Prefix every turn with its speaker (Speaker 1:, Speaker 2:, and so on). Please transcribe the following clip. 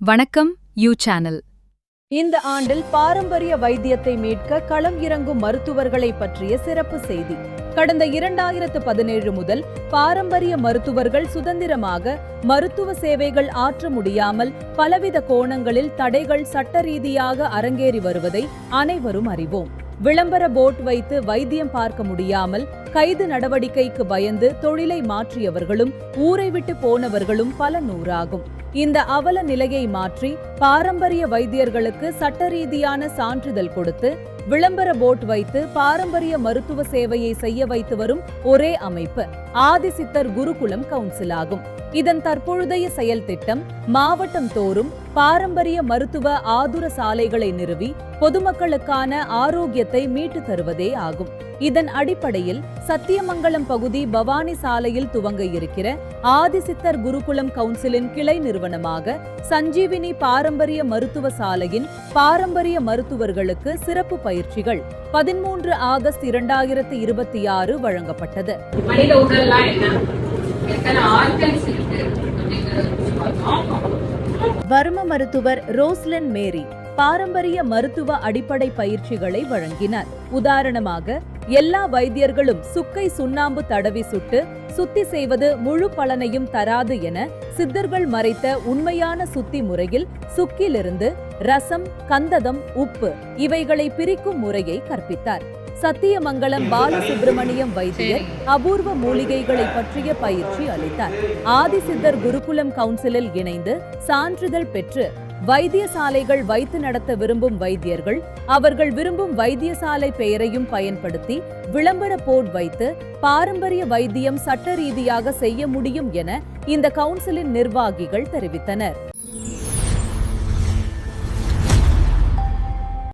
Speaker 1: வணக்கம் சேனல்.
Speaker 2: இந்த ஆண்டில் பாரம்பரிய வைத்தியத்தை மீட்க களம் இறங்கும் மருத்துவர்களை பற்றிய சிறப்பு செய்தி. கடந்த 2017 முதல் பாரம்பரிய மருத்துவர்கள் சுதந்திரமாக மருத்துவ சேவைகள் ஆற்ற முடியாமல் பலவித கோணங்களில் தடைகள் சட்ட ரீதியாக அரங்கேறி வருவதை அனைவரும் அறிவோம். விளம்பர போர்ட் வைத்து வைத்தியம் பார்க்க முடியாமல் கைது நடவடிக்கைக்கு பயந்து தொழிலை மாற்றியவர்களும் ஊரை விட்டு போனவர்களும் பல நூறாகும். இந்த அவல நிலையை மாற்றி பாரம்பரிய வைத்தியர்களுக்கு சட்ட ரீதியான சான்றிதழ் கொடுத்து விளம்பர போர்ட் வைத்து பாரம்பரிய மருத்துவ சேவையை செய்ய வைத்து வரும் ஒரே அமைப்பு ஆதிசித்தர் குருகுலம் கவுன்சில் ஆகும். இதன் தற்பொழுதைய செயல் திட்டம் மாவட்டம் தோறும் பாரம்பரிய மருத்துவ ஆதுர சாலைகளை நிறுவி பொதுமக்களுக்கான ஆரோக்கியத்தை மீட்டு தருவதே ஆகும். இதன் அடிப்படையில் சத்தியமங்கலம் பகுதி பவானி சாலையில் துவங்க இருக்கிற ஆதிசித்தர் குருகுலம் கவுன்சிலின் கிளை நிறுவனமாக சஞ்சீவினி பாரம்பரிய மருத்துவ சாலையின் பாரம்பரிய மருத்துவர்களுக்கு சிறப்பு பயிற்சிகள் 13 ஆகஸ்ட் 2026 வழங்கப்பட்டது. வர்ம மருத்துவர் ரோஸ்லன் மேரி பாரம்பரிய மருத்துவ அடிப்படை பயிற்சிகளை வழங்கினார். உதாரணமாக, எல்லா வைத்தியர்களும் சுக்கை சுண்ணாம்பு தடவி சுத்தி செய்வது முழு பலனையும் தராது என சித்தர்கள் மறைத்த உண்மையான சுத்தி முறையில் சுக்கிலிருந்து ரசம், கந்ததம், உப்பு இவைகளை பிரிக்கும் முறையை கற்பித்தார். சத்தியமங்கலம் பாலசுப்பிரமணியம் வைத்தியர் அபூர்வ மூலிகைகளை பற்றிய பயிற்சி அளித்தார். ஆதிசித்தர் குருகுலம் கவுன்சிலில் இணைந்து சான்றிதழ் பெற்று வைத்தியசாலைகள் வைத்து நடத்த விரும்பும் வைத்தியர்கள் அவர்கள் விரும்பும் வைத்தியசாலை பெயரையும் பயன்படுத்தி விளம்பர போர்டு வைத்து பாரம்பரிய வைத்தியம் சட்ட ரீதியாக செய்ய முடியும் என இந்த கவுன்சிலின் நிர்வாகிகள் தெரிவித்தனர்.